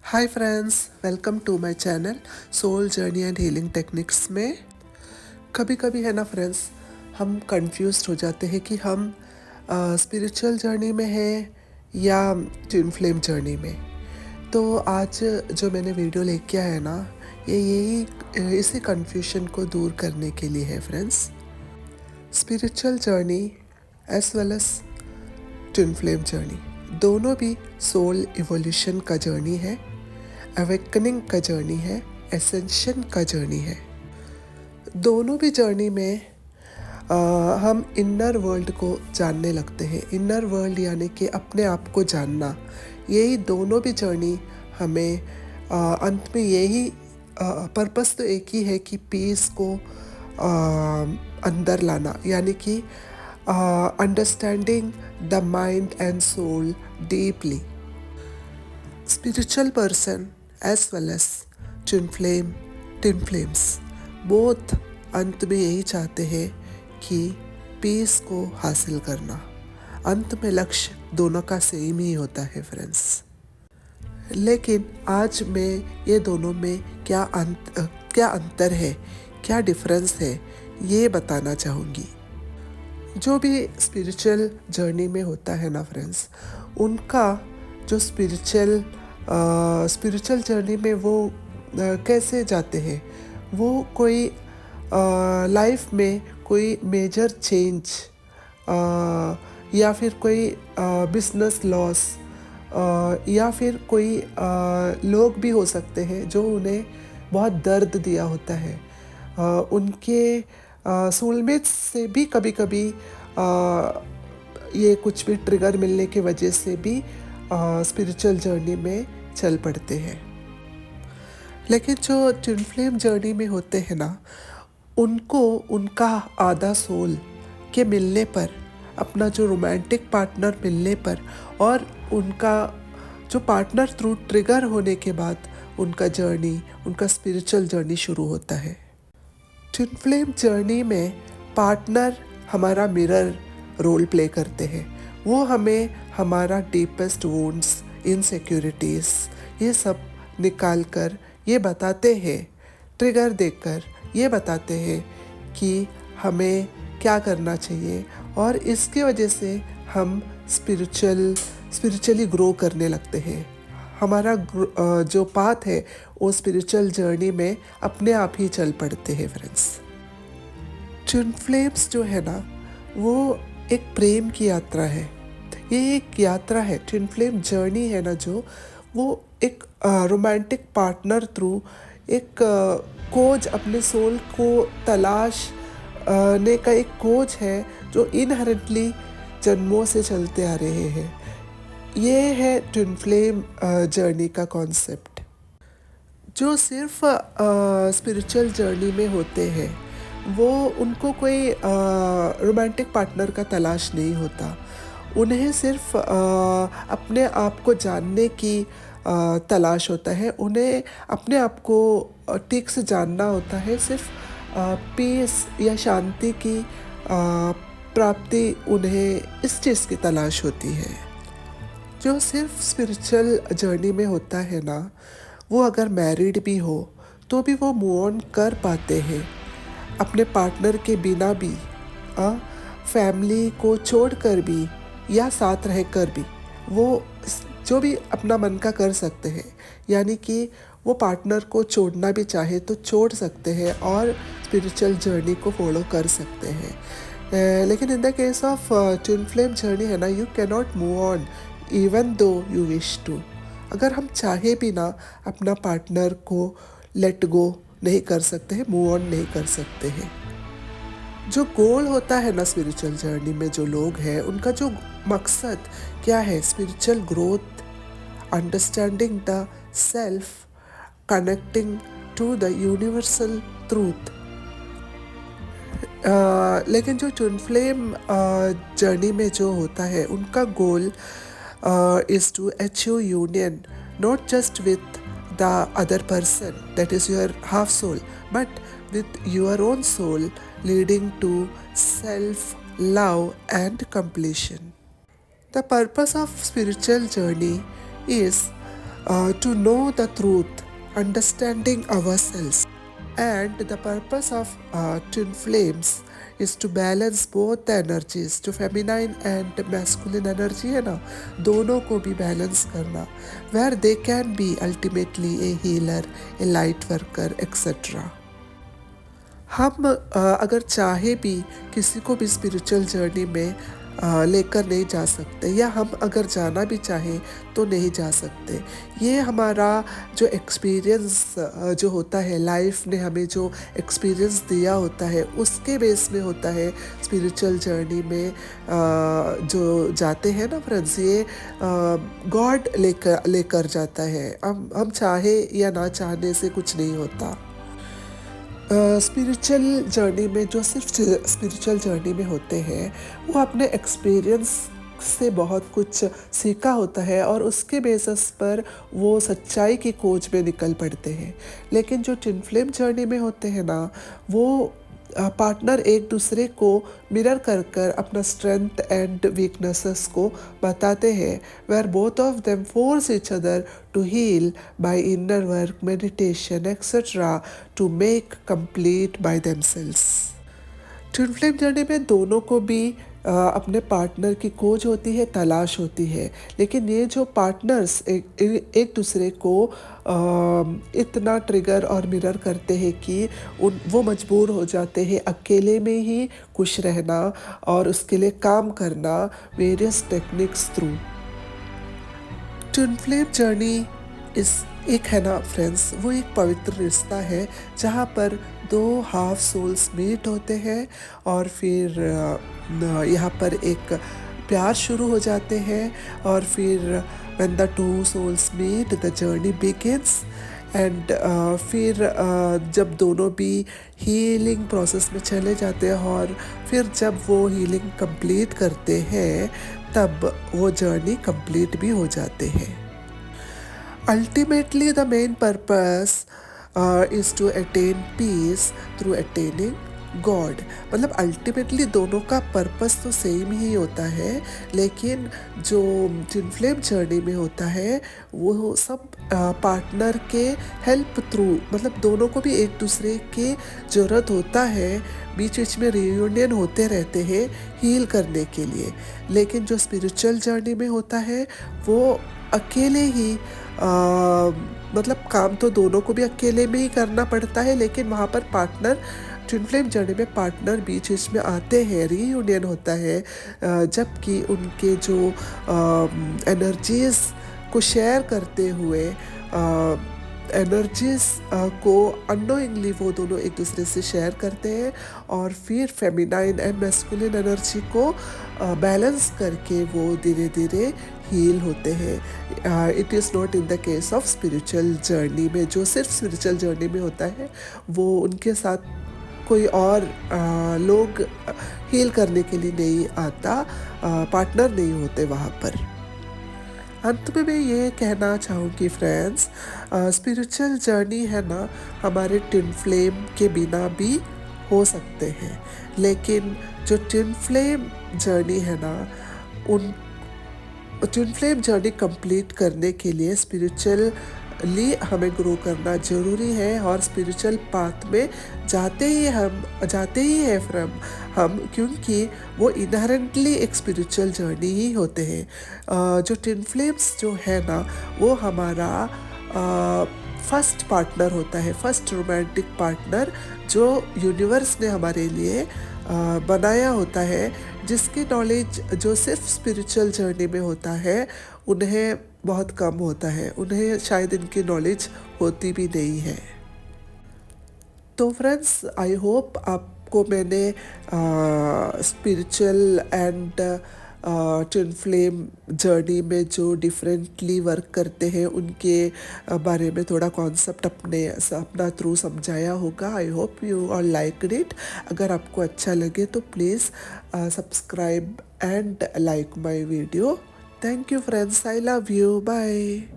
Hi friends, welcome to my channel soul journey and healing techniques में। कभी कभी है ना फ्रेंड्स, हम कंफ्यूज हो जाते हैं कि हम स्पिरिचुअल जर्नी में हैं या ट्विन फ्लेम जर्नी में। तो आज जो मैंने वीडियो लेके आया है ना, ये यही इसी कंफ्यूजन को दूर करने के लिए है friends. Spiritual journey as well as twin flame journey, दोनों भी सोल इवोल्यूशन का जर्नी है, अवेकनिंग का जर्नी है, एसेंशन का जर्नी है। दोनों भी जर्नी में हम इनर वर्ल्ड को जानने लगते हैं। इनर वर्ल्ड यानी कि अपने आप को जानना। यही दोनों भी जर्नी हमें अंत में यही पर्पस तो एक ही है कि पीस को अंदर लाना, यानी कि understanding the mind and soul deeply. Spiritual person as well as twin flames both अंत में यही चाहते हैं कि पीस को हासिल करना। अंत में लक्ष्य दोनों का सेम ही होता है फ्रेंड्स। लेकिन आज मैं ये दोनों में क्या अंतर है, क्या डिफरेंस है, ये बताना चाहूँगी। जो भी स्पिरिचुअल जर्नी में होता है ना फ्रेंड्स, उनका जो स्पिरिचुअल जर्नी में वो कैसे जाते हैं, वो कोई लाइफ में कोई मेजर चेंज या फिर कोई बिजनेस लॉस या फिर कोई लोग भी हो सकते हैं जो उन्हें बहुत दर्द दिया होता है। उनके सोलमेट्स से भी कभी कभी ये कुछ भी ट्रिगर मिलने की वजह से भी स्पिरिचुअल जर्नी में चल पड़ते हैं। लेकिन जो ट्विन फ्लेम जर्नी में होते हैं ना, उनको उनका आधा सोल के मिलने पर, अपना जो रोमांटिक पार्टनर मिलने पर और उनका जो पार्टनर थ्रू ट्रिगर होने के बाद उनका स्पिरिचुअल जर्नी शुरू होता है। ट्विन फ्लेम जर्नी में पार्टनर हमारा मिरर रोल प्ले करते हैं। वो हमें हमारा डीपेस्ट वुंड्स, इनसिक्योरिटीज़, ये सब निकाल कर ये बताते हैं, ट्रिगर देकर ये बताते हैं कि हमें क्या करना चाहिए, और इसकी वजह से हम स्पिरिचुअली ग्रो करने लगते हैं। हमारा जो पाथ है वो स्पिरिचुअल जर्नी में अपने आप ही चल पड़ते हैं फ्रेंड्स। ट्विन फ्लेम्स जो है ना, वो एक प्रेम की यात्रा है। ये एक यात्रा है, ट्विन फ्लेम जर्नी है ना, जो वो एक रोमांटिक पार्टनर थ्रू एक खोज, अपने सोल को तलाश ने का एक खोज है जो इनहेरेंटली जन्मों से चलते आ रहे हैं। ये है ट्विन फ्लेम जर्नी का कॉन्सेप्ट। जो सिर्फ स्पिरिचुअल जर्नी में होते हैं, वो उनको कोई रोमांटिक पार्टनर का तलाश नहीं होता। उन्हें सिर्फ अपने आप को जानने की तलाश होता है। उन्हें अपने आप को ठीक से जानना होता है। सिर्फ पीस या शांति की प्राप्ति उन्हें इस चीज़ की तलाश होती है। जो सिर्फ स्पिरिचुअल जर्नी में होता है ना, वो अगर मैरिड भी हो तो भी वो मूव ऑन कर पाते हैं अपने पार्टनर के बिना भी, फैमिली को छोड़कर भी या साथ रहकर भी। वो जो भी अपना मन का कर सकते हैं, यानी कि वो पार्टनर को छोड़ना भी चाहे तो छोड़ सकते हैं और स्पिरिचुअल जर्नी को फॉलो कर सकते हैं। लेकिन in the case of twin flame journey है ना, you can not move on even though you wish to. अगर हम चाहे भी ना, अपना पार्टनर को लेट गो नहीं कर सकते हैं, मूव ऑन नहीं कर सकते हैं। जो गोल होता है ना स्पिरिचुअल जर्नी में, जो लोग हैं उनका जो मकसद क्या है, spiritual growth, understanding the self, connecting to the universal truth. लेकिन जो ट्विन फ्लेम जर्नी में जो होता है, उनका goal is to achieve union not just with the other person, that is your half soul, but with your own soul, leading to self love and completion. The purpose of spiritual journey is to know the truth, understanding ourselves. And the purpose of twin flames is to balance both the energies, जो feminine and masculine energy है ना, दोनों को भी balance करना, where they can be ultimately a healer, a light worker, etc. हम अगर चाहे भी किसी को भी स्पिरिचुअल जर्नी में लेकर नहीं जा सकते, या हम अगर जाना भी चाहें तो नहीं जा सकते। ये हमारा जो एक्सपीरियंस जो होता है, लाइफ ने हमें जो एक्सपीरियंस दिया होता है उसके बेस में होता है। स्पिरिचुअल जर्नी में जो जाते हैं ना फ्रेंड्स, ये गॉड लेकर जाता है। हम चाहे या ना चाहने से कुछ नहीं होता। स्पिरिचुअल जर्नी में जो सिर्फ स्पिरिचुअल जर्नी में होते हैं, वो अपने एक्सपीरियंस से बहुत कुछ सीखा होता है और उसके बेसिस पर वो सच्चाई की खोज में निकल पड़ते हैं। लेकिन जो ट्विन फ्लेम जर्नी में होते हैं ना, वो पार्टनर एक दूसरे को मिरर कर कर अपना स्ट्रेंथ एंड वीकनेसेस को बताते हैं, where both of them force each other to heal by inner work, meditation etcetera to make complete by themselves. Twin flame journey में दोनों को भी अपने पार्टनर की खोज होती है, तलाश होती है। लेकिन ये जो पार्टनर्स एक दूसरे को इतना ट्रिगर और मिरर करते हैं कि वो मजबूर हो जाते हैं अकेले में ही खुश रहना और उसके लिए काम करना various techniques through. Twin flame journey इस एक है ना फ्रेंड्स, वो एक पवित्र रिश्ता है जहाँ पर दो हाफ सोल्स मीट होते हैं और फिर यहाँ पर एक प्यार शुरू हो जाते हैं। और फिर when the two souls meet the journey begins and फिर जब दोनों भी हीलिंग प्रोसेस में चले जाते हैं और फिर जब वो हीलिंग कंप्लीट करते हैं तब वो जर्नी कंप्लीट भी हो जाते हैं। Ultimately, the main purpose is to attain peace through attaining God. मतलब अल्टीमेटली दोनों का पर्पस तो सेम ही होता है, लेकिन जो ट्विन फ्लेम जर्नी में होता है वो सब पार्टनर के हेल्प थ्रू, मतलब दोनों को भी एक दूसरे की ज़रूरत होता है, बीच बीच में रियूनियन होते रहते हैं हील करने के लिए। लेकिन जो स्पिरिचुअल जर्नी में होता है वो अकेले ही मतलब काम तो दोनों को भी अकेले में ही करना पड़ता है, लेकिन वहाँ पर पार्टनर ट्विन फ्लेम जर्नी में पार्टनर बीच बीच में आते हैं, रीयूनियन होता है, जबकि उनके जो एनर्जीज़ को शेयर करते हुए एनर्जीज को अननोइंगली वो दोनों एक दूसरे से शेयर करते हैं और फिर फेमिनाइन एंड मैस्कुलिन एनर्जी को बैलेंस करके वो धीरे धीरे हील होते हैं। It is not in the case of spiritual journey में, जो सिर्फ स्पिरिचुअल जर्नी में होता है वो उनके साथ कोई और लोग हील करने के लिए नहीं आता, पार्टनर नहीं होते वहाँ पर। अंत में मैं ये कहना चाहूँगी फ्रेंड्स, स्पिरिचुअल जर्नी है ना हमारे ट्विन फ्लेम के बिना भी हो सकते हैं, लेकिन जो ट्विन फ्लेम जर्नी है ना, उन ट्विन फ्लेम जर्नी कंप्लीट करने के लिए स्पिरिचुअली हमें ग्रो करना ज़रूरी है। और स्पिरिचुअल पाथ में जाते ही है फ्रॉम हम, क्योंकि वो इनहेरेंटली एक स्पिरिचुअल जर्नी ही होते हैं। जो ट्विन फ्लेम्स जो है ना वो हमारा फर्स्ट पार्टनर होता है, फर्स्ट रोमांटिक पार्टनर जो यूनिवर्स ने हमारे लिए बनाया होता है, जिसकी नॉलेज जो सिर्फ स्पिरिचुअल जर्नी में होता है उन्हें बहुत कम होता है, उन्हें शायद इनकी नॉलेज होती भी नहीं है। तो फ्रेंड्स, आई होप आपको मैंने spiritual and twin flame journey में जो डिफरेंटली वर्क करते हैं उनके बारे में थोड़ा कॉन्सेप्ट अपना थ्रू समझाया होगा। I hope you all liked it. अगर आपको अच्छा लगे तो please subscribe and like my video. Thank you friends, I love you, bye.